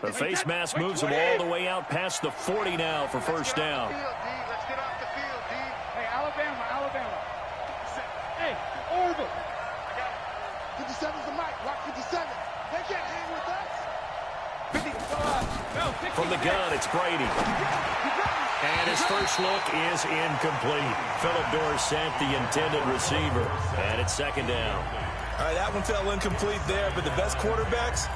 The face mask moves him all the way out past the 40 now for first down. Let's get off the field, D. Hey, Alabama. Hey, Orville. 57's the mic. Rock 57. They can't hang with us. 55. From the gun, it's Brady. And his first look is incomplete. Philip Dorsett, the intended receiver. And it's second down. All right, that one fell incomplete there, but the best quarterbacks,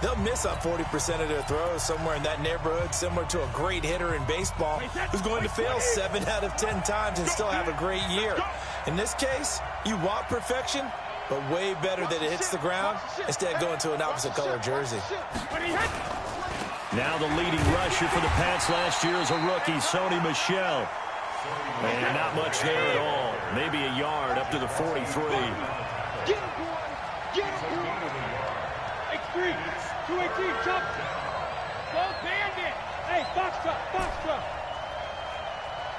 they'll miss on 40% of their throws, somewhere in that neighborhood, similar to a great hitter in baseball who's going to fail 7 out of 10 times and still have a great year. In this case, you want perfection, but way better that it hits the ground instead of going to an opposite color jersey. Now the leading rusher for the Pats last year is a rookie, Sony Michel. And not much there at all. Maybe a yard up to the 43. Get him, boy. Get him, boy. X3, 218, jump. Go bandit. Hey, box truck.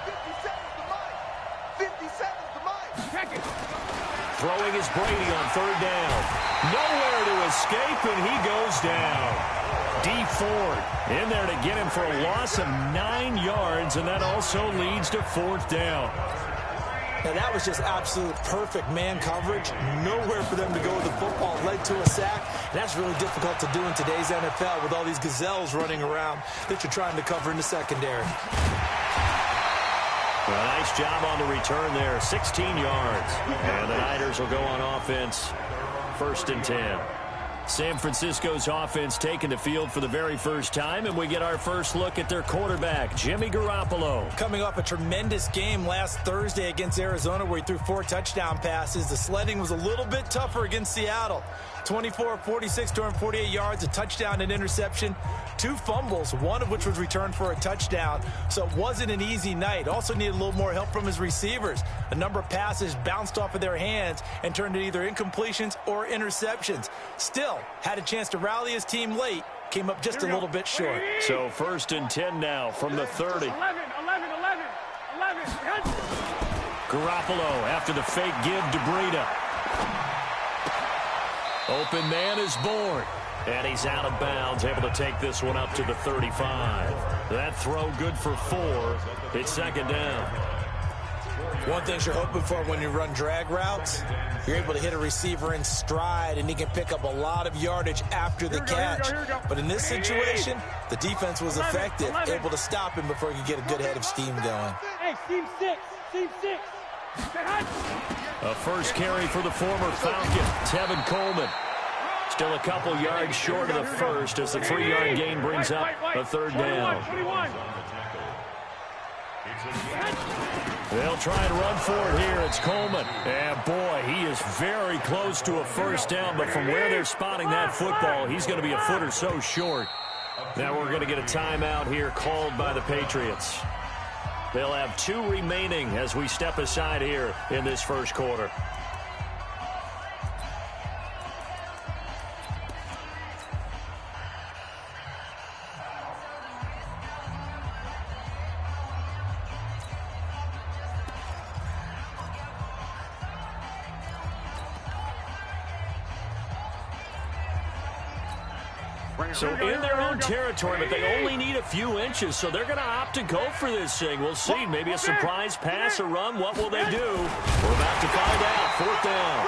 57's the mic. 57's the mic. Check it. Throwing is Brady on third down. Nowhere to escape, and he goes down. D. Ford in there to get him for a loss of 9 yards, and that also leads to fourth down. Now, that was just absolute perfect man coverage. Nowhere for them to go with the football. Led to a sack. And that's really difficult to do in today's NFL with all these gazelles running around that you're trying to cover in the secondary. Well, nice job on the return there. 16 yards. And the Niners will go on offense. First and 10. San Francisco's offense taking the field for the very first time, and we get our first look at their quarterback, Jimmy Garoppolo. Coming off a tremendous game last Thursday against Arizona where he threw 4 touchdown passes. The sledding was a little bit tougher against Seattle. 24 of 46, 248 yards, a touchdown and interception, 2 fumbles, one of which was returned for a touchdown. So it wasn't an easy night. Also needed a little more help from his receivers. A number of passes bounced off of their hands and turned into either incompletions or interceptions. Still had a chance to rally his team late, came up just a little bit short. So first and 10 now from the 30. 11. Garoppolo after the fake give to Breida. Open man is born. And he's out of bounds, able to take this one up to the 35. That throw good for 4. It's second down. One thing you're hoping for when you run drag routes, you're able to hit a receiver in stride, and he can pick up a lot of yardage after the catch. But in this situation, the defense was effective, able to stop him before he could get a good head of steam going. Hey, team 6. A first carry for the former Falcon, Tevin Coleman. Still a couple yards short of the first as the 3-yard gain brings up a third down. They'll try and run for it here. It's Coleman. And, boy, he is very close to a first down, but from where they're spotting that football, he's going to be a foot or so short. Now we're going to get a timeout here called by the Patriots. They'll have 2 remaining as we step aside here in this first quarter. So in their own territory, but they only need a few inches, so they're going to opt to go for this thing. We'll see. Maybe a surprise pass, a run. What will they do? We're about to find out. Fourth down.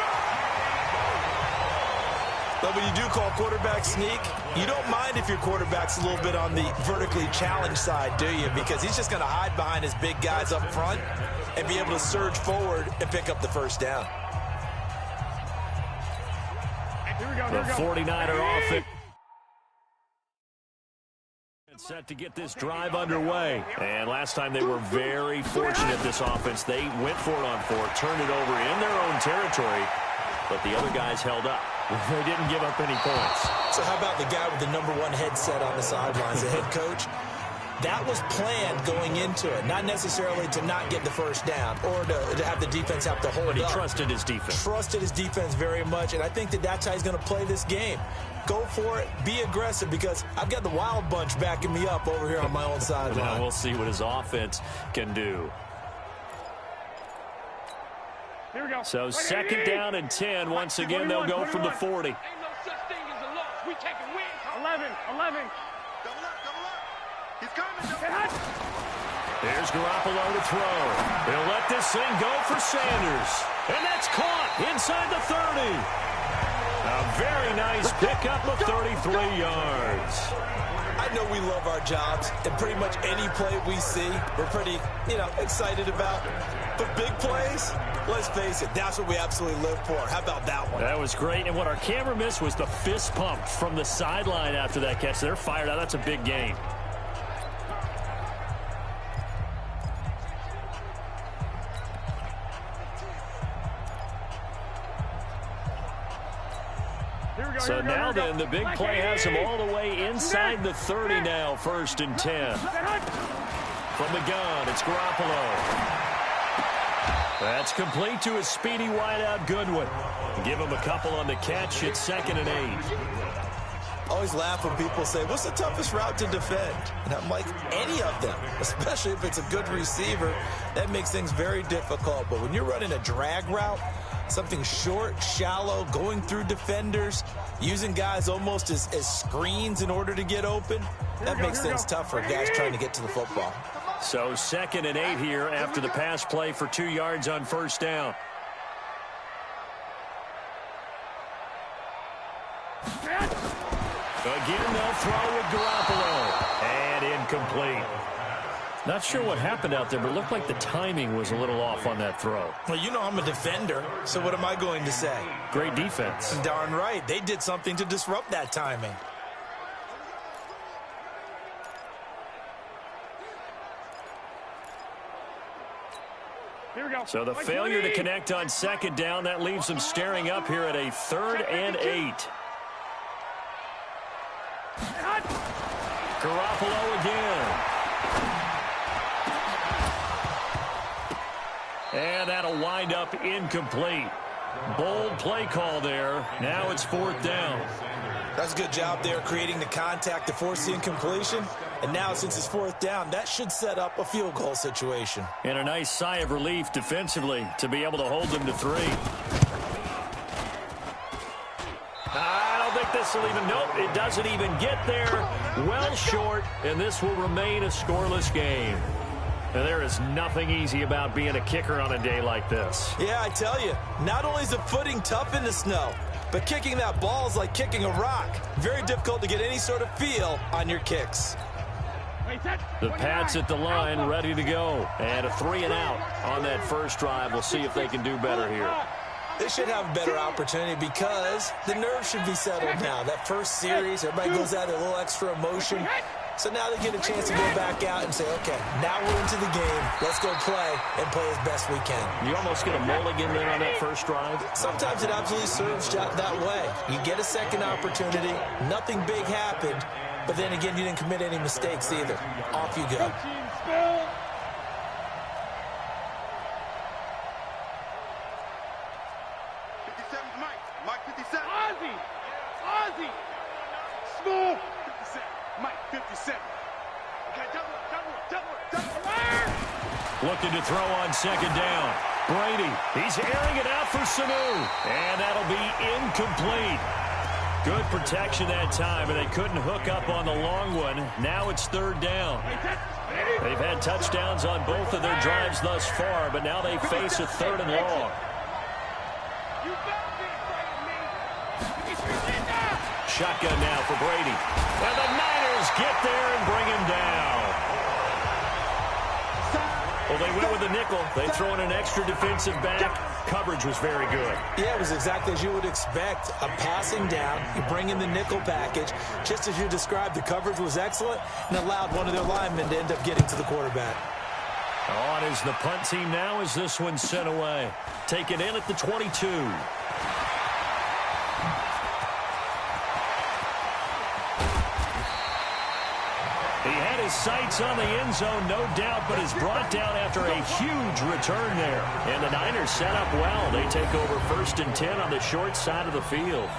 But when you do call quarterback sneak, you don't mind if your quarterback's a little bit on the vertically challenged side, do you? Because he's just going to hide behind his big guys up front and be able to surge forward and pick up the first down. The 49er offense set to get this drive underway. And last time they were very fortunate, this offense. They went for it on 4, turned it over in their own territory, but the other guys held up. They didn't give up any points. So how about the guy with the #1 headset on the sidelines, the head coach? That was planned going into it, not necessarily to not get the first down or to have the defense have to hold up. But he trusted his defense. Trusted his defense very much, and I think that that's how he's going to play this game. Go for it, be aggressive, because I've got the wild bunch backing me up over here on my own sideline. Now we'll see what his offense can do. So second down and 10. Once again, they'll go from the 40. We taking wins. 11. Double up. He's coming. There's Garoppolo to throw. They'll let this thing go for Sanders. And that's caught inside the 30. A very nice pickup of 33 yards. I know we love our jobs, and pretty much any play we see, we're pretty, excited about. But big plays, let's face it, that's what we absolutely live for. How about that one? That was great, and what our camera missed was the fist pump from the sideline after that catch. They're fired out. That's a big game. So now then, the big play has him all the way inside the 30 now, 1st and 10. From the gun, it's Garoppolo. That's complete to his speedy wideout Goodwin. Give him a couple on the catch. It's 2nd and 8. Always laugh when people say, what's the toughest route to defend? And I'm like, any of them, especially if it's a good receiver. That makes things very difficult. But when you're running a drag route, something short, shallow, going through defenders, using guys almost as screens in order to get open, that makes things tough for guys trying to get to the football. So 2nd and 8 here after the pass play for 2 yards on 1st down. Again, they'll throw with Garoppolo. And incomplete. Not sure what happened out there, but it looked like the timing was a little off on that throw. Well, I'm a defender, so what am I going to say? Great defense. Darn right. They did something to disrupt that timing. Here we go. So the failure to connect on 2nd down, that leaves them staring up here at a 3rd and 8. Garoppolo again. And that'll wind up incomplete. Bold play call there. Now it's 4th down. That's a good job there creating the contact to force the incompletion. And now since it's 4th down, that should set up a field goal situation. And a nice sigh of relief defensively to be able to hold them to 3. I don't think this will even, nope, it doesn't even get there. Well short, and this will remain a scoreless game. And there is nothing easy about being a kicker on a day like this. Yeah, I tell you, not only is the footing tough in the snow, but kicking that ball is like kicking a rock. Very difficult to get any sort of feel on your kicks. The Pats at the line, ready to go. And a 3 and out on that first drive. We'll see if they can do better here. They should have a better opportunity because the nerves should be settled now. That first series, everybody goes out a little extra emotion. So now they get a chance to go back out and say, okay, now we're into the game. Let's go play and play as best we can. You almost get a mulligan there on that first drive. Sometimes it absolutely serves that way. You get a second opportunity. Nothing big happened. But then again, you didn't commit any mistakes either. Off you go. Mike 57. Ozzy. Smooth. 57. Mike 57. Okay, double. Looking to throw on 2nd down. Brady, he's airing it out for Sanu. And that'll be incomplete. Good protection that time, and they couldn't hook up on the long one. Now it's 3rd down. They've had touchdowns on both of their drives thus far, but now they face a 3rd and long. Shotgun now for Brady. And the Niners get there and bring him down. Well, they went with the nickel. They throw in an extra defensive back. Coverage was very good. Yeah, it was exactly as you would expect. A passing down, you bring in the nickel package. Just as you described, the coverage was excellent and allowed one of their linemen to end up getting to the quarterback. On is the punt team now as this one's sent away. Taken in at the 22. He had his sights on the end zone, no doubt, but is brought down after a huge return there. And the Niners set up well. They take over 1st and 10 on the short side of the field.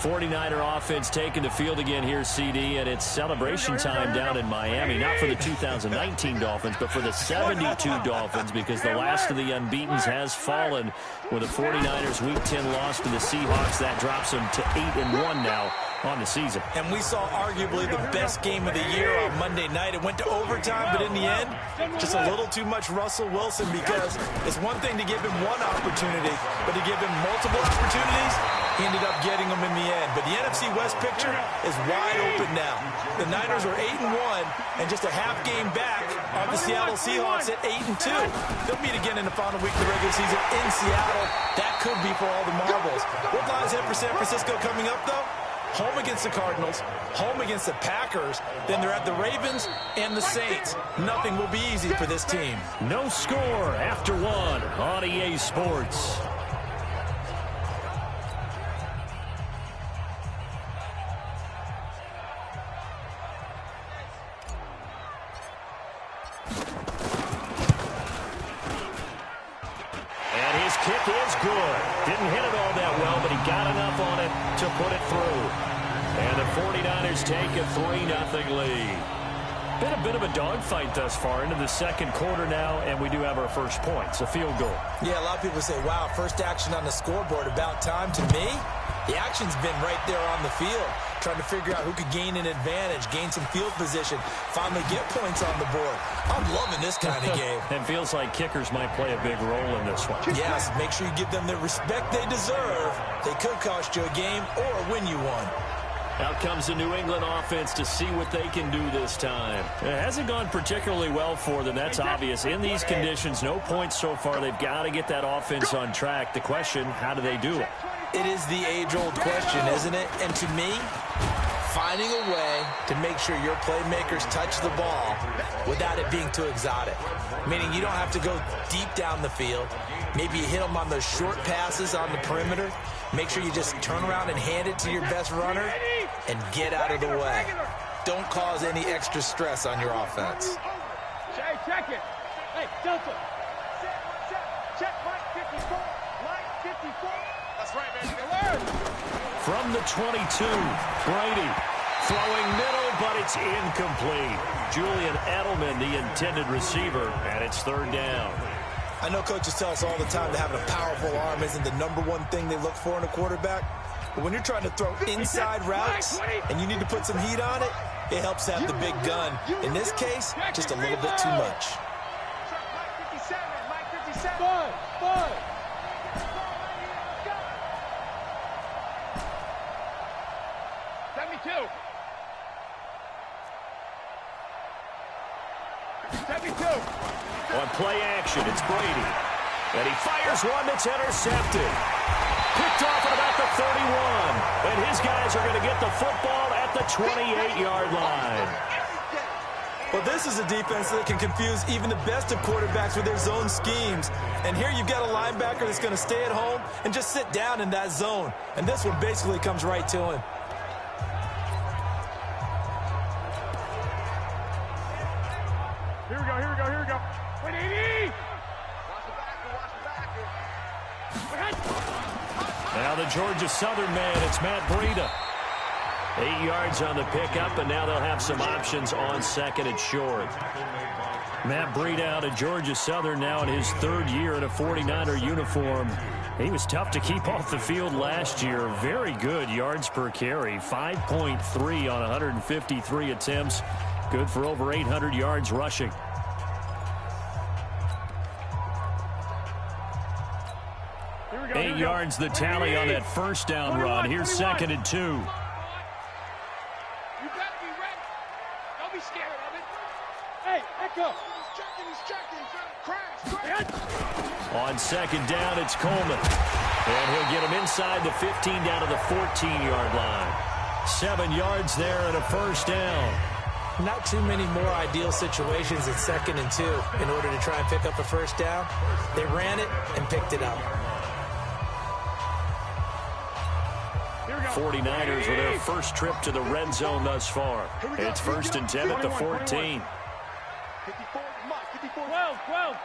49er offense taking the field again here, CD, and it's celebration time down in Miami. Not for the 2019 Dolphins, but for the 72 Dolphins, because the last of the unbeatens has fallen with the 49ers' Week 10 loss to the Seahawks. That drops them to 8-1 now on the season. And we saw arguably the best game of the year on Monday night. It went to overtime, but in the end, just a little too much Russell Wilson, because it's one thing to give him one opportunity, but to give him multiple opportunities, he ended up getting them in the end. But the NFC West picture is wide open now. The Niners are 8-1 and just a half game back on the Seattle Seahawks at 8-2. They'll meet again in the final week of the regular season in Seattle. That could be for all the marbles. What lies ahead for San Francisco coming up, though? Home against the Cardinals, home against the Packers, then they're at the Ravens and the Saints. Nothing will be easy for this team. No score after one on EA Sports. And his kick is good. Didn't hit it all that well, but he got enough on it to put it through. And the 49ers take a 3-0 lead. Been a bit of a dogfight thus far into the second quarter now, and we do have our first points, a field goal. Yeah, a lot of people say, wow, first action on the scoreboard, about time. To me, the action's been right there on the field, trying to figure out who could gain an advantage, gain some field position, finally get points on the board. I'm loving this kind of game. It feels like kickers might play a big role in this one. Yes, make sure you give them the respect they deserve. They could cost you a game or win you one. Out comes the New England offense to see what they can do this time. It hasn't gone particularly well for them. That's obvious. In these conditions, no points so far. They've got to get that offense on track. The question, how do they do it? It is the age-old question, isn't it? And to me, finding a way to make sure your playmakers touch the ball without it being too exotic. Meaning you don't have to go deep down the field. Maybe you hit them on those short passes on the perimeter. Make sure you just turn around and hand it to your best runner and get out of the way. Don't cause any extra stress on your offense. Hey, check it. Hey, Delta. Check Mike 54. Mike 54. That's right, man. From the 22, Brady throwing middle, but it's incomplete. Julian Edelman, the intended receiver, and it's third down. I know coaches tell us all the time that having a powerful arm isn't the #1 thing they look for in a quarterback. But when you're trying to throw inside routes and you need to put some heat on it, it helps have the big gun. In this case, just a little bit too much. Mike 57. Mike 57. Bud. 72. 72. On play action, it's Brady. And he fires one that's intercepted. Picked off at about the 31. And his guys are going to get the football at the 28-yard line. Well, this is a defense that can confuse even the best of quarterbacks with their zone schemes. And here you've got a linebacker that's going to stay at home and just sit down in that zone. And this one basically comes right to him. Here we go. Wait, 80! Now the Georgia Southern man, it's Matt Breida. 8 yards on the pickup, and now they'll have some options on second and short. Matt Breida out of Georgia Southern now in his third year in a 49er uniform. He was tough to keep off the field last year. Very good yards per carry, 5.3 on 153 attempts. Good for over 800 yards rushing. Here we go. 8 yards the tally on that first down run. Here's 2nd and 2. You gotta be ready. Don't be scared of it. Hey, Echo. He's checking. He's trying to crash. On 2nd down, it's Coleman. And he'll get him inside the 15 down to the 14-yard line. 7 yards there and a first down. Not too many more ideal situations at 2nd and 2 in order to try and pick up a first down. They ran it and picked it up. 49ers with their first trip to the red zone thus far. It's 1st and 10 at the 14. 54, 12.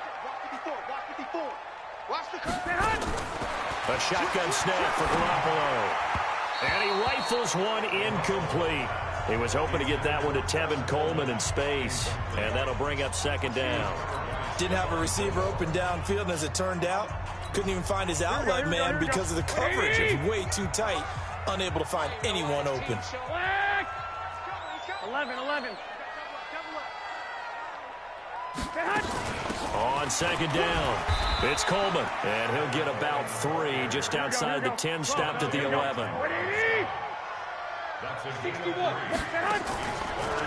54. Watch the cut. A shotgun snap for Garoppolo. And he rifles one incomplete. He was hoping to get that one to Tevin Coleman in space. And that'll bring up second down. Didn't have a receiver open downfield, and as it turned out, couldn't even find his outlet man because of the coverage. It's way too tight. Unable to find anyone open. 11. On second down, it's Coleman. And he'll get about 3 just outside the 10, stopped at the 11. 61.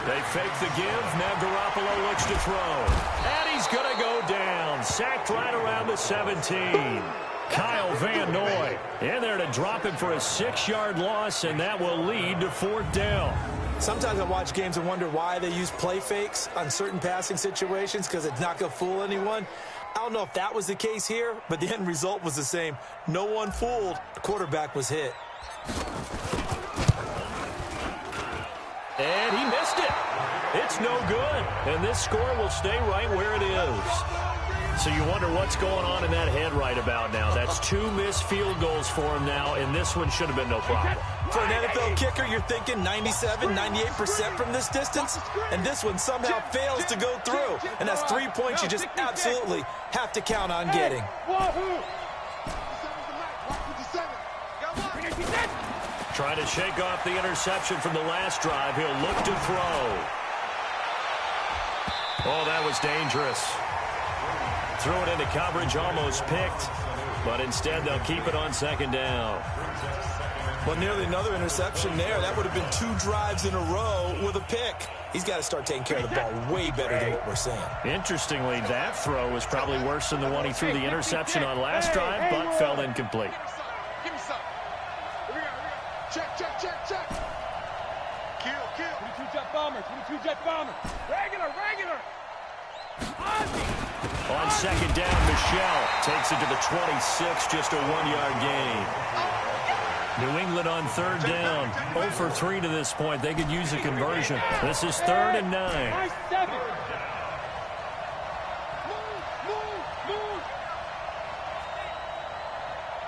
They fake the give. Now Garoppolo looks to throw. And he's going to go down. Sacked right around the 17. Kyle Van Noy in there to drop him for a 6-yard loss, and that will lead to 4th down. Sometimes I watch games and wonder why they use play fakes on certain passing situations, because it's not going to fool anyone. I don't know if that was the case here, but the end result was the same. No one fooled. The quarterback was hit. And he missed it. It's no good. And this score will stay right where it is. So you wonder what's going on in that head right about now. That's 2 missed field goals for him now, and this one should have been no problem. For an NFL kicker, you're thinking 97, 98% from this distance, and this one somehow fails to go through. And that's 3 points you just absolutely have to count on getting. Trying to shake off the interception from the last drive. He'll look to throw. Oh, that was dangerous. Threw it into coverage, almost picked, but instead they'll keep it on second down. Well, nearly another interception there. That would have been 2 drives in a row with a pick. He's got to start taking care of the ball way better than what we're saying. Interestingly, that throw was probably worse than the one he threw the interception on last drive, but fell incomplete. Give me some. Here we go. Check. Kill. 22 jet bomber. Regular. On second down, Michelle takes it to the 26, just a 1-yard gain. New England on 3rd down, 0 for 3 to this point. They could use a conversion. This is 3rd and 9. Nice 7. Move.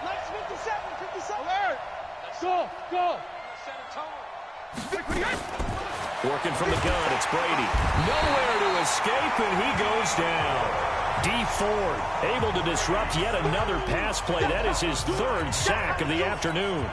Nice 57. Alert. Go. Working from the gun, it's Brady. Nowhere to escape, and he goes down. D Ford able to disrupt yet another pass play. That is his 3rd sack of the afternoon.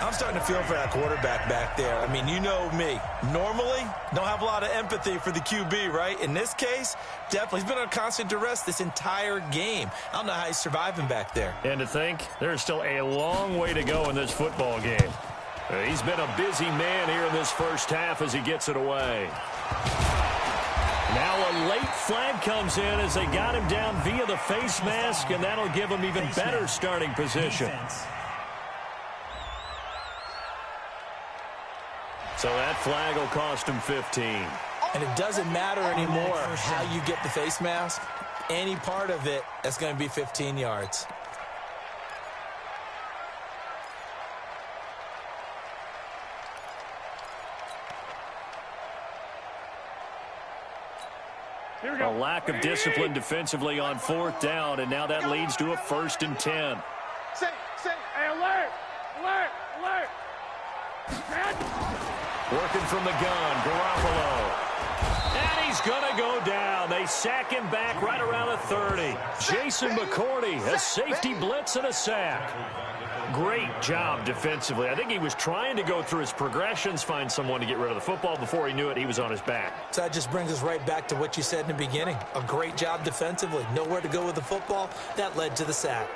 I'm starting to feel for that quarterback back there. I mean, you know me. Normally, don't have a lot of empathy for the QB, right? In this case, definitely. He's been on constant duress this entire game. I don't know how he's surviving back there. And to think, there's still a long way to go in this football game. He's been a busy man here in this first half as he gets it away. Now a late flag comes in as they got him down via the face mask, and that'll give him even better starting position. So that flag will cost him 15. And it doesn't matter anymore how you get the face mask. Any part of it, that's going to be 15 yards. A lack of discipline defensively on 4th down, and now that leads to a 1st and 10. Hey, alert. Working from the gun, Garoppolo. And he's going to go down. They sack him back right around the 30. Jason McCourty, a safety blitz and a sack. Great job defensively. I think he was trying to go through his progressions, find someone to get rid of the football. Before he knew it, he was on his back. So that just brings us right back to what you said in the beginning. A great job defensively. Nowhere to go with the football. That led to the sack.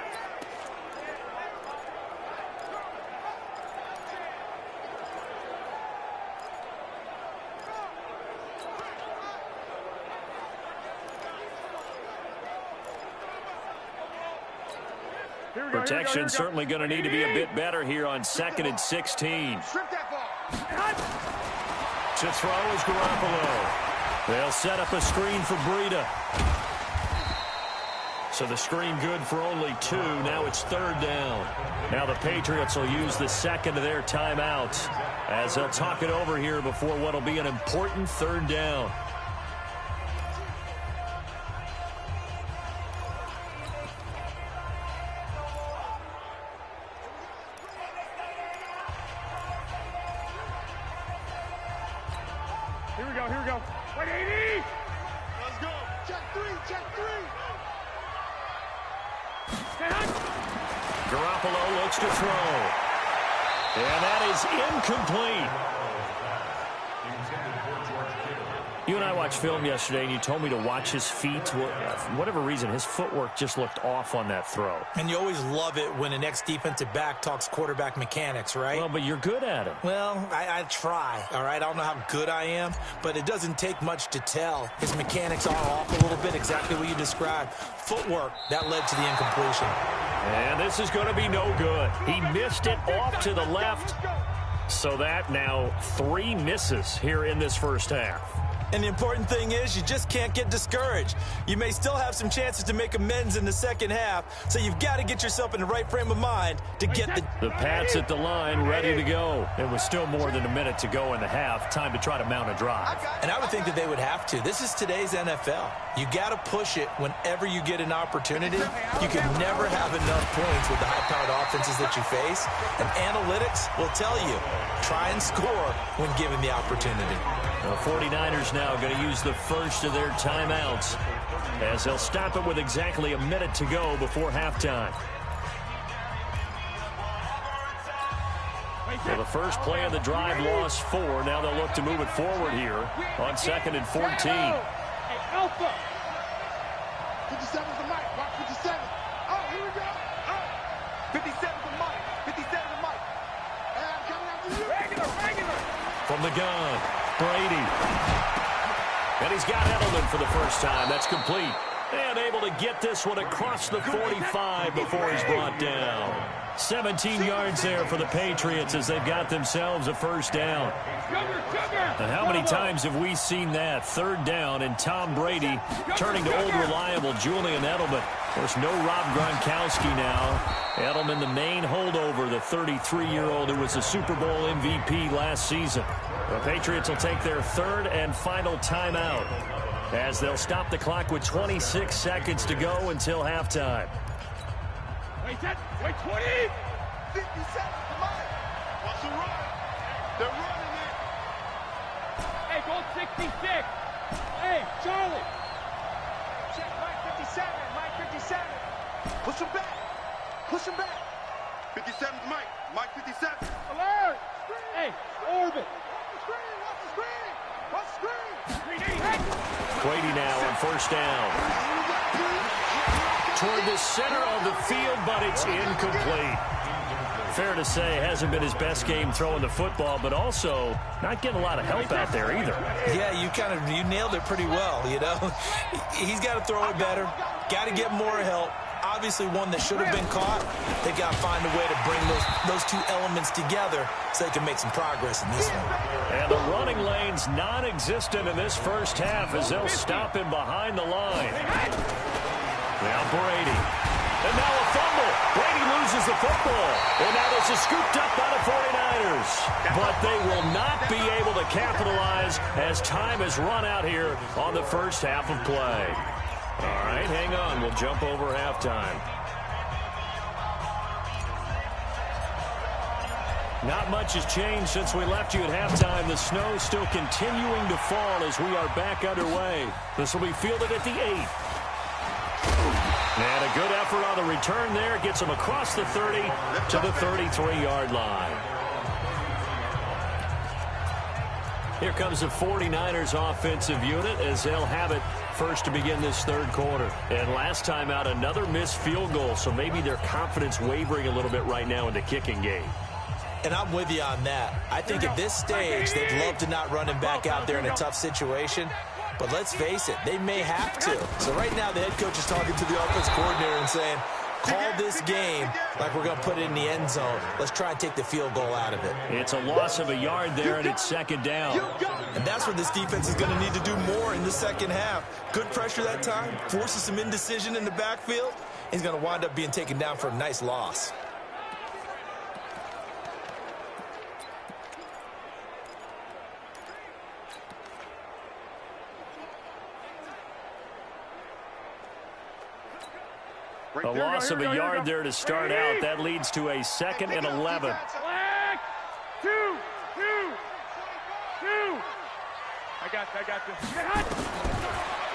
Protection certainly going to need to be a bit better here on 2nd and 16. Strip that ball. To throw is Garoppolo. They'll set up a screen for Breida. So the screen good for only 2. Now it's 3rd down. Now the Patriots will use the 2nd of their timeouts as they'll talk it over here before what will be an important 3rd down. Here we go, here we go. 180! Let's go. Check three, check three. Garoppolo looks to throw. And that is incomplete. You and I watched film yesterday, and you told me to watch his feet. For whatever reason, his footwork just looked off on that throw. And you always love it when an ex-defensive back talks quarterback mechanics, right? Well, but you're good at it. Well, I try, all right? I don't know how good I am, but it doesn't take much to tell. His mechanics are off a little bit, exactly what you described. Footwork, that led to the incompletion. And this is going to be no good. He missed it off to the left. So that now 3 misses here in this first half. And the important thing is you just can't get discouraged. You may still have some chances to make amends in the second half, so you've got to get yourself in the right frame of mind to get the Pats at the line ready to go. It was still more than a minute to go in the half. Time to try to mount a drive. And I would think that they would have to. This is today's NFL. You got to push it whenever you get an opportunity. You can never have enough points with the high-powered offenses that you face. And analytics will tell you, try and score when given the opportunity. The 49ers now going to use the first of their timeouts as they'll stop it with exactly a minute to go before halftime. So the first play of the drive lost 4. Now they'll look to move it forward here on 2nd and 14. Hey, Alpha! 57's the mic. Watch 57. Oh, here we go. Oh. 57's the mic. 57's the mic. And I'm coming after you. Regular! From the gun, Brady. And he's got Edelman for the first time. That's complete. And able to get this one across the 45 before he's brought down. 17 yards there for the Patriots as they've got themselves a first down. And how many times have we seen that? 3rd down and Tom Brady turning to old reliable Julian Edelman. Of course, no Rob Gronkowski now. Edelman, the main holdover, the 33-year-old who was the Super Bowl MVP last season. The Patriots will take their 3rd and final timeout as they'll stop the clock with 26 seconds to go until halftime. Wait, 20! 57's the mic. What's the run? They're running it. Hey, goal 66! Hey, Charlie! Check Mike 57. Mike 57. Push him back. Push him back. 57's the mic. Mike 57. Alert! Hey, orbit! Watch the screen. Watch the screen. Brady now on first down. Toward the center of the field, but it's incomplete. Fair to say, hasn't been his best game throwing the football, but also not getting a lot of help out there either. Yeah, you nailed it pretty well, you know. He's got to throw it better, got to get more help. Obviously one that should have been caught. They got to find a way to bring those 2 elements together so they can make some progress in this one. And the running lane's non-existent in this first half as they'll stop him behind the line. Now Brady. And now a fumble. Brady loses the football. And now this is scooped up by the 49ers. But they will not be able to capitalize as time has run out here on the first half of play. All right, hang on. We'll jump over halftime. Not much has changed since we left you at halftime. The snow still continuing to fall as we are back underway. This will be fielded at the 8. And a good effort on the return there. Gets him across the 30 to the 33-yard line. Here comes the 49ers offensive unit as they'll have it first to begin this 3rd quarter. And last time out, another missed field goal, so maybe their confidence wavering a little bit right now in the kicking game. And I'm with you on that. I think at this stage, they'd love to not run him back out there in a tough situation. But let's face it, they may have to. So right now, the head coach is talking to the offense coordinator and saying, call this game like we're going to put it in the end zone. Let's try and take the field goal out of it. It's a loss of a yard there, and it's 2nd down. And that's where this defense is going to need to do more in the second half. Good pressure that time, forces some indecision in the backfield. He's going to wind up being taken down for a nice loss. A loss of a yard there to start out. That leads to a 2nd and 11. Black. 2. got you.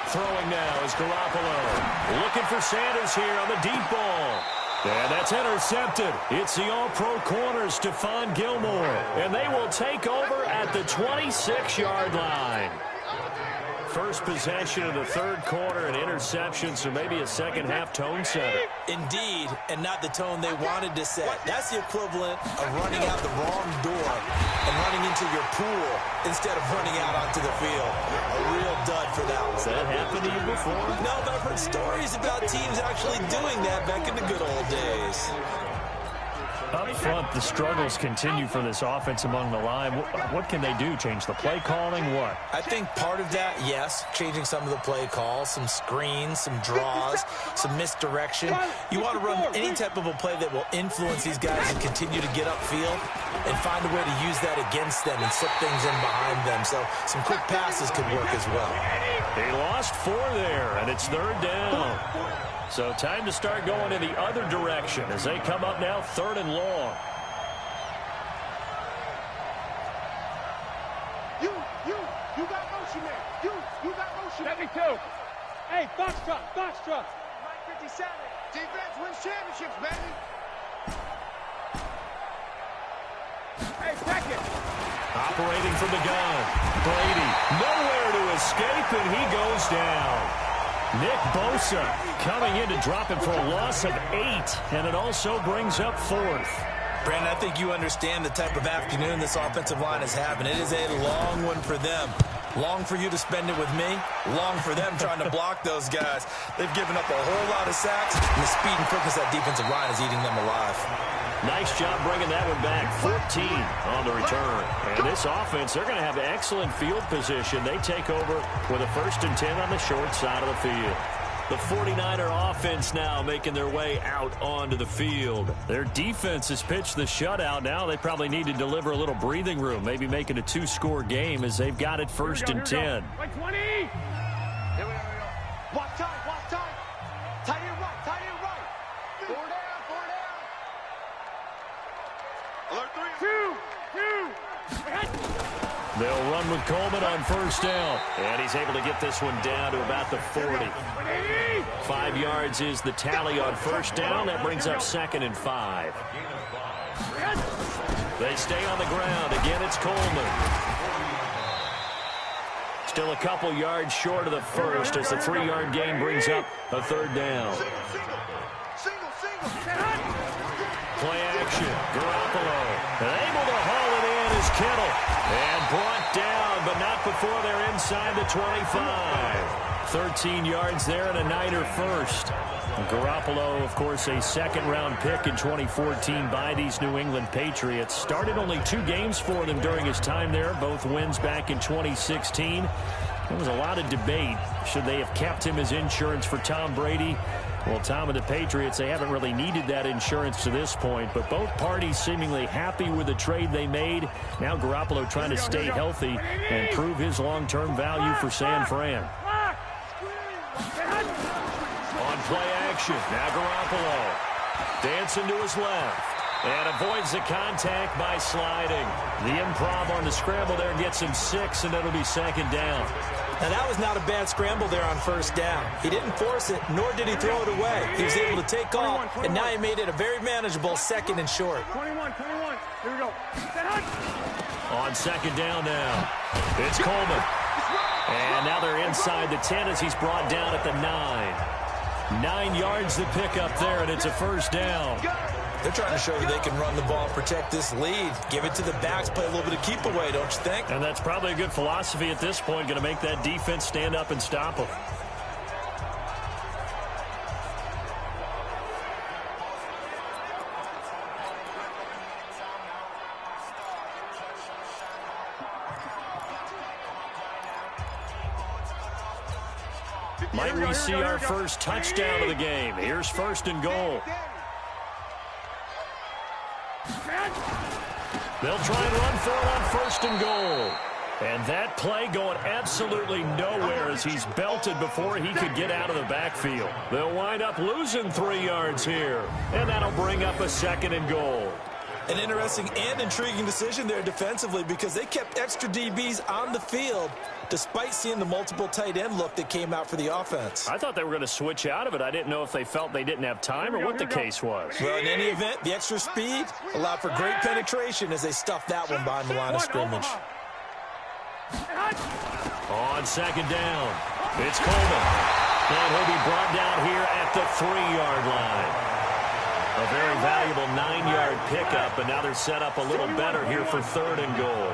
Throwing now is Garoppolo. Looking for Sanders here on the deep ball. And that's intercepted. It's the all-pro corner, Stephon Gilmore. And they will take over at the 26-yard line. First possession of the third quarter, an interception, so maybe a second-half tone setter. Indeed, and not the tone they wanted to set. That's the equivalent of running out the wrong door and running into your pool instead of running out onto the field. A real dud for that one. Has that happened to you before? No, but I've heard stories about teams actually doing that back in the good old days. Up front, the struggles continue for this offense among the line. What can they do? Change the play calling? What? I think part of that, yes, changing some of the play calls, some screens, some draws, some misdirection. You want to run any type of a play that will influence these guys and continue to get upfield and find a way to use that against them and slip things in behind them. So some quick passes could work as well. They lost 4 there, and it's third down. So time to start going in the other direction as they come up now, 3rd and long. You got motion there. You got motion. 72. Hey, box truck. Mike 57. Defense wins championships, baby. Hey, second. Operating from the gun. Brady, nowhere to escape, and he goes down. Nick Bosa coming in to drop him for a loss of 8, and it also brings up 4th. Brandon, I think you understand the type of afternoon this offensive line is having. It is a long one for them. Long for you to spend it with me. Long for them trying to block those guys. They've given up a whole lot of sacks, and the speed and quickness of that defensive line is eating them alive. Nice job bringing that one back. 14 on the return. And this offense, they're going to have excellent field position. They take over with a 1st and 10 on the short side of the field. The 49er offense now making their way out onto the field. Their defense has pitched the shutout. Now they probably need to deliver a little breathing room, maybe make it a 2-score game as they've got it 1st and 10. Like 20. Here we go. Watch time. Tight end right. 4 down. Alert 3. 2. They'll run with Coleman on 1st down. And he's able to get this one down to about the 40. 5 yards is the tally on 1st down. That brings up 2nd and 5. They stay on the ground. Again, it's Coleman. Still a couple yards short of the 1st as the 3-yard gain brings up a 3rd down. Single. Play action. Garoppolo. Able to haul it in is Kittle. And brought down, but not before they're inside the 25. 13 yards there and a Niner first. Garoppolo, of course, a 2nd-round pick in 2014 by these New England Patriots. Started only 2 games for them during his time there, both wins back in 2016. There was a lot of debate. Should they have kept him as insurance for Tom Brady? Well, Tom and the Patriots, they haven't really needed that insurance to this point, but both parties seemingly happy with the trade they made. Now Garoppolo trying to stay healthy and prove his long-term value for San Fran. On play action, now Garoppolo dancing to his left and avoids the contact by sliding. The improv on the scramble there gets him 6, and it'll be 2nd down. Now, that was not a bad scramble there on 1st down. He didn't force it, nor did he throw it away. He was able to take off, and now he made it a very manageable 2nd and short. 21. Here we go. On 2nd down now, it's Coleman. And now they're inside the 10 as he's brought down at the 9. 9 yards to pick up there, and it's a 1st down. They're trying to show you they can run the ball, protect this lead, give it to the backs, play a little bit of keep away, don't you think? And that's probably a good philosophy at this point, going to make that defense stand up and stop them. Might we see our first touchdown of the game? Here's 1st and goal. They'll try and run for it on 1st and goal. And that play going absolutely nowhere as he's belted before he could get out of the backfield. They'll wind up losing 3 yards here. And that'll bring up a 2nd and goal. An interesting and intriguing decision there defensively because they kept extra DBs on the field despite seeing the multiple tight end look that came out for the offense. I thought they were going to switch out of it. I didn't know if they felt they didn't have time or what the case was. Well, in any event, the extra speed allowed for great penetration as they stuffed that one behind the line of scrimmage. On second down, it's Coleman. And he'll be brought down here at the 3-yard line. A very valuable 9-yard pickup, and now they're set up a little better here for 3rd and goal.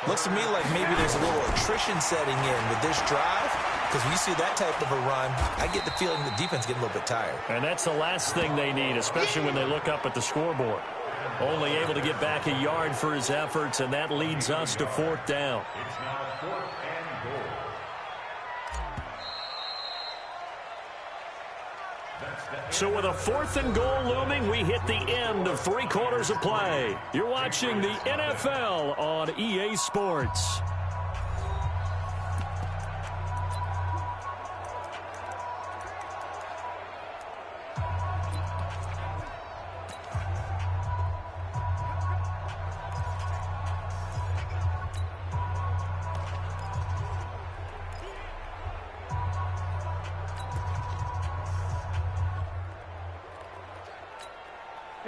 Looks to me like maybe there's a little attrition setting in with this drive, because when you see that type of a run, I get the feeling the defense getting a little bit tired. And that's the last thing they need, especially when they look up at the scoreboard. Only able to get back a yard for his efforts, and that leads us to 4th down. It's now 4th and goal. So with a 4th and goal looming, we hit the end of 3 quarters of play. You're watching the NFL on EA Sports.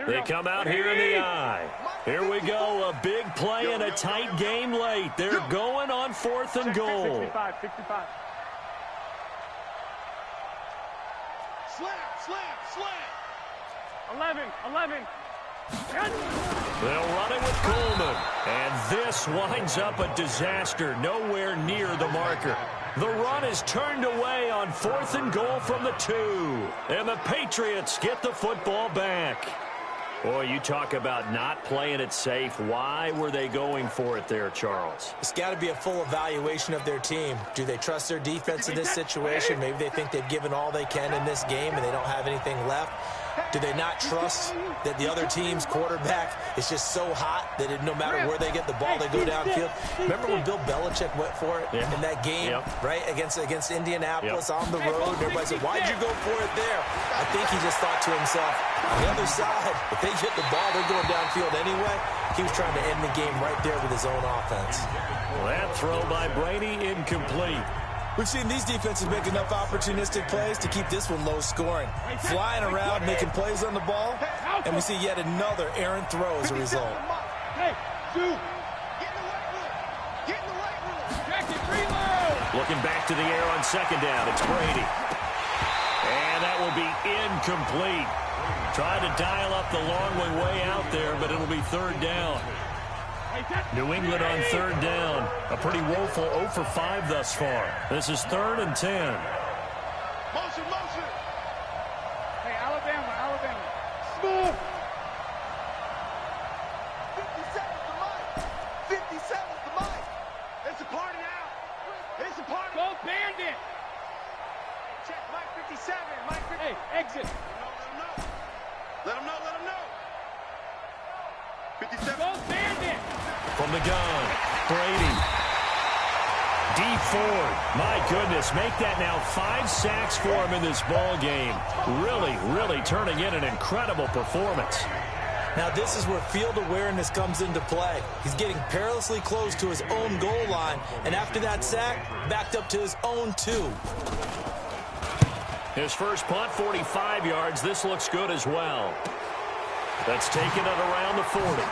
They come out here in the eye. Here we go, a big play and a tight game late. They're going on 4th and goal. 65. Slam. 11. They'll run it with Coleman. And this winds up a disaster, nowhere near the marker. The run is turned away on 4th and goal from the 2. And the Patriots get the football back. Boy, you talk about not playing it safe. Why were they going for it there, Charles? It's got to be a full evaluation of their team. Do they trust their defense in this situation? Maybe they think they've given all they can in this game and they don't have anything left. Do they not trust that the other team's quarterback is just so hot that no matter where they get the ball, they go downfield? Remember when Bill Belichick went for it in that game, right, against Indianapolis on the road? And everybody said, why'd you go for it there? I think he just thought to himself, on the other side, if they get the ball, they're going downfield anyway. He was trying to end the game right there with his own offense. Well, that throw by Brady incomplete. We've seen these defenses make enough opportunistic plays to keep this one low scoring. Flying around, making plays on the ball, and we see yet another errant throw as a result. Hey, shoot. Get in the right room. Jacket, reload. Looking back to the air on second down, it's Brady. And that will be incomplete. Trying to dial up the long way out there, but it'll be 3rd down. New England on 3rd down. A pretty woeful 0 for 5 thus far. This is 3rd and 10. Motion. Hey, Alabama. Smooth. 57's the mic. 57's the mic. It's a party now. It's a party. Go Bandit. Check Mike 57. Mike 57. Hey, exit. Let him know. 57. Go Bandit. From the gun, Brady. D Ford, my goodness, make that now 5 sacks for him in this ball game. Really turning in an incredible performance. Now this is where field awareness comes into play. He's getting perilously close to his own goal line, and after that sack, backed up to his own 2. His first punt, 45 yards. This looks good as well. That's taken at around the 40.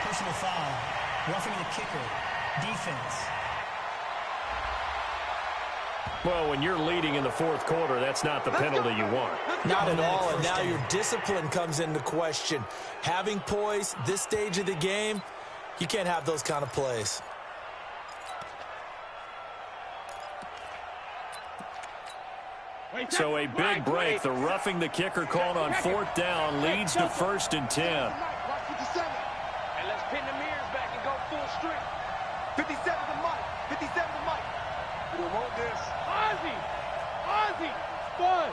Personal foul. Roughing the kicker. Defense. Well, when you're leading in the 4th quarter, that's not the penalty you want. Not at all, and now your discipline comes into question. Having poise this stage of the game, you can't have those kind of plays. So a big break. The roughing the kicker called on 4th down leads to 1st and 10. And let's pin the mirrors back and go full strength. 57's the mic. 57's the mic. We want this. Ozzy. Spud.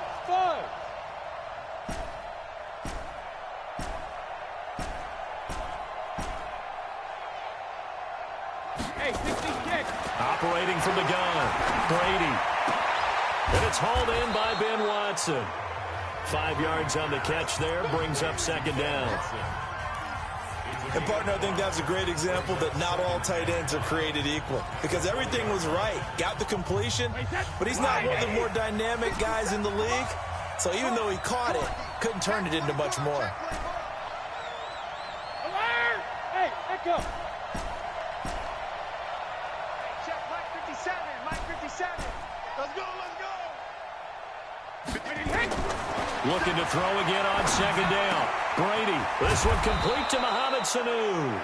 Operating from the gun, Brady. And it's hauled in by Ben Watson. 5 yards on the catch there, brings up second down. And, partner, I think that's a great example that not all tight ends are created equal, because everything was right. Got the completion, but he's not one of the more dynamic guys in the league. So even though he caught it, couldn't turn it into much more. Hey, echo. Check Mike 57. Mike 57. Let's go. Looking to throw again on second down. Brady, this one complete to Mohamed Sanu.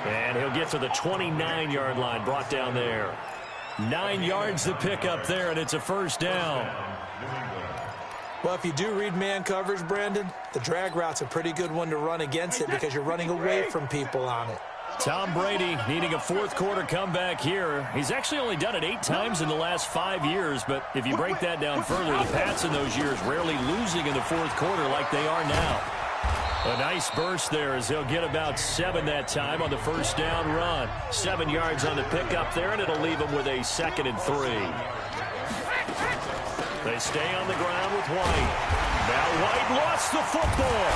And he'll get to the 29-yard line, brought down there. 9 yards to pick up there, and it's a first down. Well, if you do read man coverage, Brandon, the drag route's a pretty good one to run against it because you're running away from people on it. Tom Brady needing a fourth-quarter comeback here. He's actually only done it 8 times in the last 5 years, but if you break that down further, the Pats in those years rarely losing in the fourth quarter like they are now. A nice burst there as he'll get about 7 that time on the first down run. 7 yards on the pickup there, and it'll leave him with a 2nd and 3. They stay on the ground with White. Now White lost the football.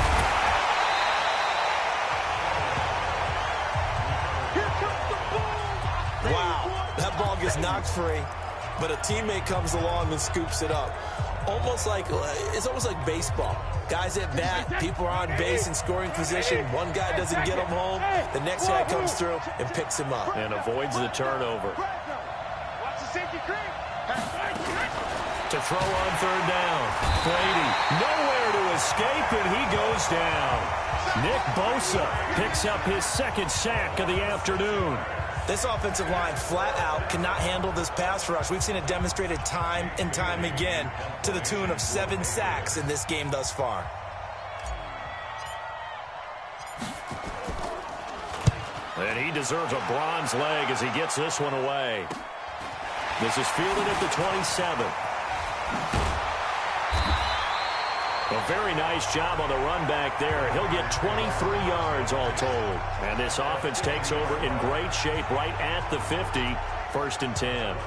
Wow, that ball gets knocked free, but a teammate comes along and scoops it up. It's almost like baseball. Guys at bat, people are on base in scoring position. One guy doesn't get him home. The next guy comes through and picks him up. And avoids the turnover. Watch the safety creep. To throw on third down. Brady nowhere to escape, and he goes down. Nick Bosa picks up his 2nd sack of the afternoon. This offensive line flat out cannot handle this pass rush. We've seen it demonstrated time and time again to the tune of 7 sacks in this game thus far. And he deserves a bronze leg as he gets this one away. This is fielded at the 27. A very nice job on the run back there. He'll get 23 yards all told. And this offense takes over in great shape right at the 50. 1st and 10.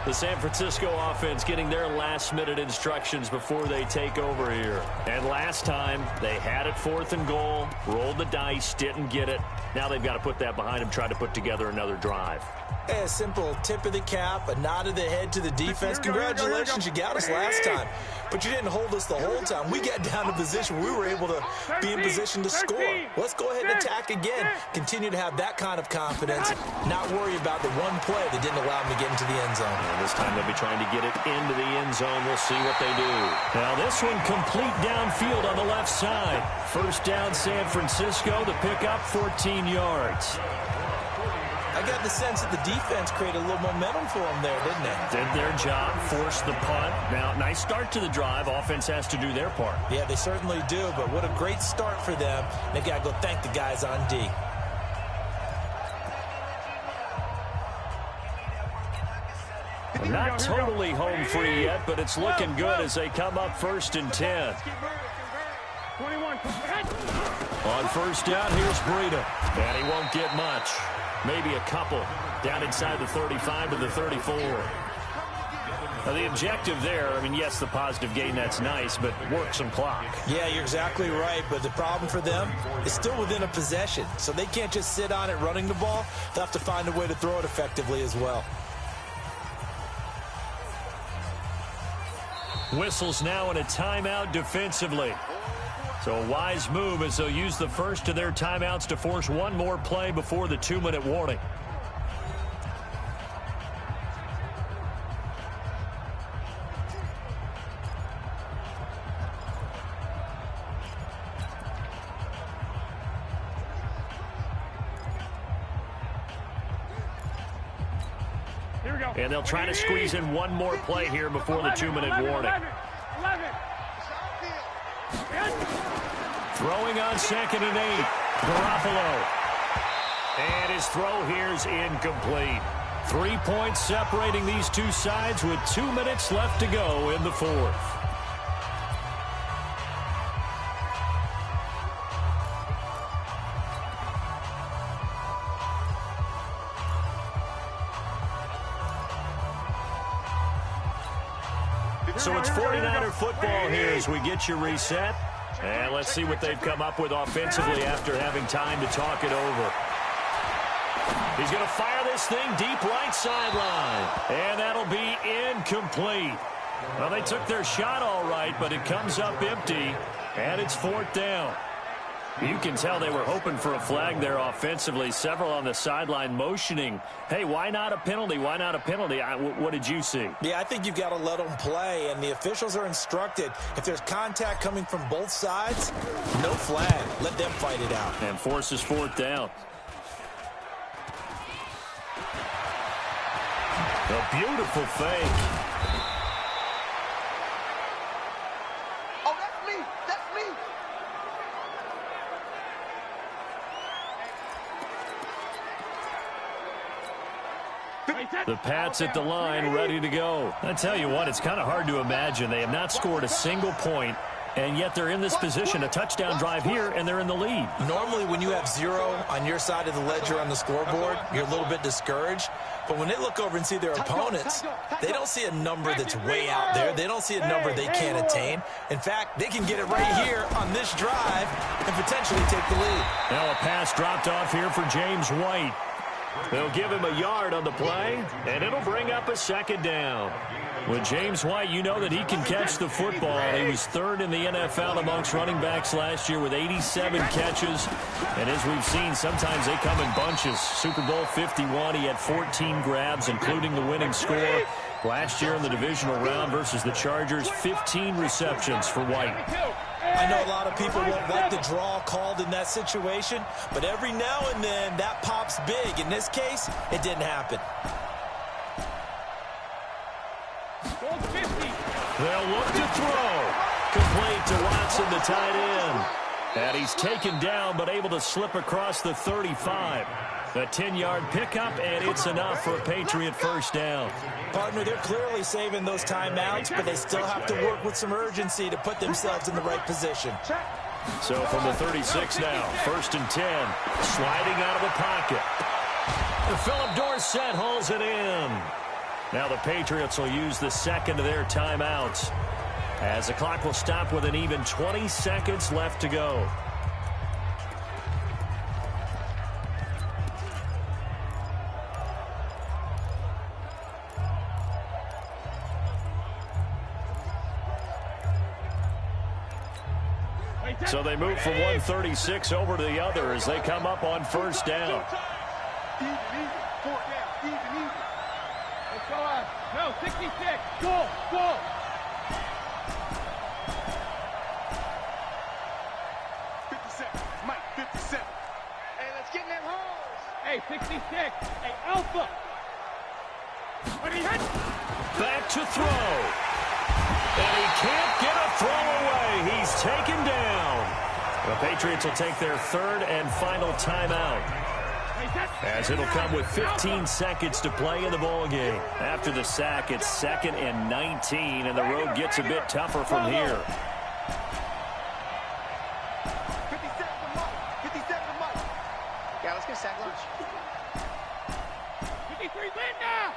The San Francisco offense getting their last-minute instructions before they take over here. And last time, they had it 4th and goal, rolled the dice, didn't get it. Now they've got to put that behind them, try to put together another drive. Hey, a simple tip of the cap, a nod of the head to the defense. Congratulations, you got us last time. But you didn't hold us the whole time. We got down to position where we were able to be in position to score. Let's go ahead and attack again. Continue to have that kind of confidence. Not worry about the one play that didn't allow them to get into the end zone. And this time they'll be trying to get it into the end zone. We'll see what they do. Now this one complete downfield on the left side. First down San Francisco. The pickup 14 yards. I got the sense that the defense created a little momentum for them there, didn't they? Did their job, forced the punt. Now, nice start to the drive. Offense has to do their part. Yeah, they certainly do, but what a great start for them. They got to go thank the guys on D. Not totally home free yet, but it's looking good as they come up 1st and 10. 21. On first down, here's Breida. And he won't get much. Maybe a couple. Down inside the 35 to the 34. Now, the objective there, I mean, yes, the positive gain, that's nice, but work some clock. Yeah, you're exactly right, but the problem for them is still within a possession, so they can't just sit on it running the ball. They'll have to find a way to throw it effectively as well. Whistles now in a timeout defensively. So a wise move as they'll use the first of their timeouts to force one more play before the 2-minute warning. Here we go. And they'll try to squeeze in one more play here before the 2-minute warning. 11. Throwing on 2nd and 8. Garoppolo. And his throw here's incomplete. 3 points separating these two sides with 2 minutes left to go in the 4th. So it's 49er football here as we get you reset. And let's see what they've come up with offensively after having time to talk it over. He's going to fire this thing deep right sideline. And that'll be incomplete. Well, they took their shot all right, but it comes up empty, and it's 4th down. You can tell they were hoping for a flag there offensively. Several on the sideline motioning, hey, why not a penalty? Why not a penalty? What did you see? Yeah, I think you've got to let them play, and the officials are instructed. If there's contact coming from both sides, no flag. Let them fight it out. And forces 4th down. A beautiful fake. Oh, that's me. That's me. The Pats at the line, ready to go. I tell you what, it's kind of hard to imagine. They have not scored a single point, and yet they're in this position, a touchdown drive here, and they're in the lead. Normally, when you have 0 on your side of the ledger on the scoreboard, you're a little bit discouraged. But when they look over and see their opponents, they don't see a number that's way out there. They don't see a number they can't attain. In fact, they can get it right here on this drive and potentially take the lead. Now a pass dropped off here for James White. They'll give him a yard on the play, and it'll bring up a 2nd down. With James White, you know that he can catch the football. He was 3rd in the NFL amongst running backs last year with 87 catches. And as we've seen, sometimes they come in bunches. Super Bowl 51, he had 14 grabs, including the winning score. Last year in the divisional round versus the Chargers, 15 receptions for White. I know a lot of people won't like the draw called in that situation, but every now and then that pops big. In this case, it didn't happen. They'll look to throw. Complete to Watson, the tight end. And he's taken down, but able to slip across the 35. A 10-yard pickup, and it's enough for a Patriot 1st down. Partner, they're clearly saving those timeouts, but they still have to work with some urgency to put themselves in the right position. So from the 36 now, 1st and 10, sliding out of the pocket. Philip Dorsett hauls it in. Now the Patriots will use the 2nd of their timeouts, as the clock will stop with an even 20 seconds left to go. So they move from 136 over to the other as they come up on 1st down. Even, 4 down, even. Let's go on. No, 66. Goal. 57, Mike, 57. Hey, let's get in them holes. Hey, 66. Hey, Alpha. When he hits. Back to throw. And he can't get a throw away. He's taken down. The Patriots will take their 3rd and final timeout, as it'll come with 15 seconds to play in the ball game. After the sack, it's 2nd and 19, and the road gets a bit tougher from here. 57 to Mike. 57 to Mike. Yeah, let's get sack lunch. 53, Linda.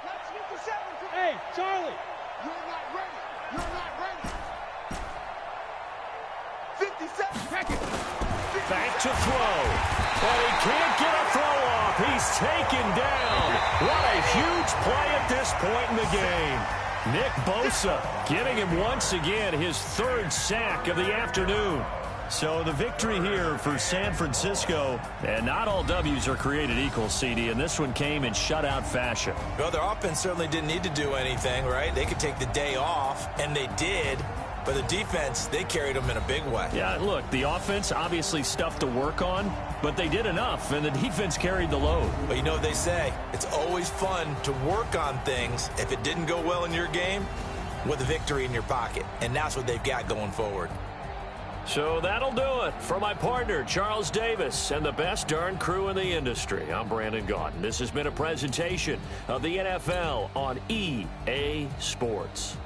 Let's 57. Hey, Charlie. You're not ready. You're not ready. 57. Back to throw. And he can't get a throw off. He's taken down. What a huge play at this point in the game. Nick Bosa getting him once again his 3rd sack of the afternoon. So the victory here for San Francisco, and not all W's are created equal, CD, and this one came in shutout fashion. Well, their offense certainly didn't need to do anything, right? They could take the day off, and they did. But the defense, they carried them in a big way. Yeah, look, the offense obviously stuff to work on, but they did enough, and the defense carried the load. But you know what they say, it's always fun to work on things if it didn't go well in your game with a victory in your pocket. And that's what they've got going forward. So that'll do it for my partner, Charles Davis, and the best darn crew in the industry. I'm Brandon Gaudin. This has been a presentation of the NFL on EA Sports.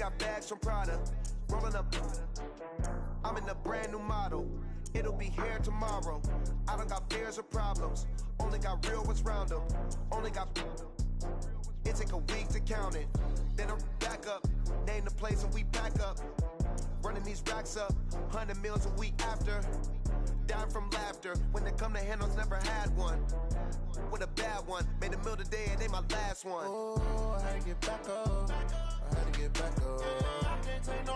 got bags from Prada, rolling up. I'm in a brand new model. It'll be here tomorrow. I don't got fears or problems. Only got real ones round them. Only got. It take a week to count it. Then I'm back up. Name the place and we back up. Running these racks up. 100 meals a week after. Dying from laughter. When it come to handles, never had one. With a bad one. Made a meal today and they my last one. Oh, I had to get back up. I had to get back up. I can't take no.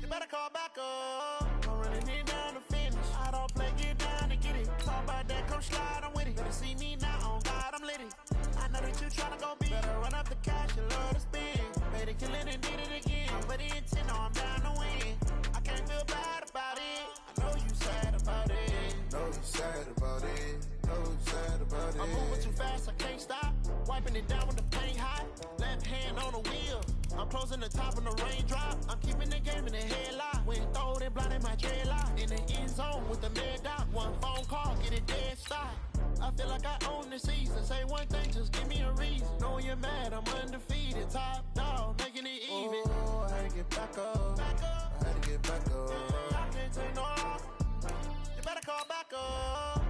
You better call back up. I'm running it down to finish. I don't play, get down to get it. Talk about that, come slide, I'm with it. Better see me now, on God, I'm lit it. I know that you tryna go big. Better run up the cash, you love to spend. Made it, kill it, and did it again. I put it in 10, I'm down to win. I can't feel bad about it. I know you sad about it. Know you sad about it. Know you sad about it. I'm moving too fast, I can't stop. Wiping it down with the paint hot. Left hand on the wheel. I'm closing the top on the raindrop. I'm keeping the game in the headlock. When throwed and blinded my dreadlock. In the end zone with the mad dot. One phone call, get it dead stop. I feel like I own the season. Say one thing, just give me a reason. Knowing you're mad, I'm undefeated. Top dog, making it even. Oh, I had to get back up. I had to get back up. I can't take no. You better call back up.